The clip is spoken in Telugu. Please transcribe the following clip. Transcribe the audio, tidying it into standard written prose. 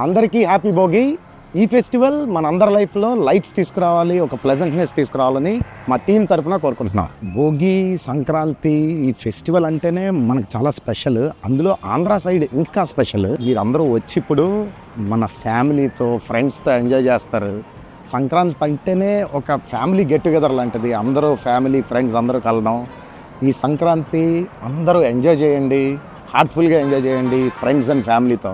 అందరికీ హ్యాపీ భోగి. ఈ ఫెస్టివల్ మన అందరి లైఫ్లో లైట్స్ తీసుకురావాలి, ఒక ప్లెజెంట్నెస్ తీసుకురావాలని మా టీం తరఫున కోరుకుంటున్నాం. భోగి, సంక్రాంతి ఈ ఫెస్టివల్ అంటేనే మనకు చాలా స్పెషల్. అందులో ఆంధ్ర సైడ్ ఇంకా స్పెషల్. మీరందరూ వచ్చి ఇప్పుడు మన ఫ్యామిలీతో, ఫ్రెండ్స్తో ఎంజాయ్ చేస్తారు. సంక్రాంతి అంటేనే ఒక ఫ్యామిలీ గెట్ టుగెదర్ లాంటిది. అందరూ ఫ్యామిలీ, ఫ్రెండ్స్ అందరూ కలడం. ఈ సంక్రాంతి అందరూ ఎంజాయ్ చేయండి, హార్ట్ఫుల్గా ఎంజాయ్ చేయండి ఫ్రెండ్స్ అండ్ ఫ్యామిలీతో.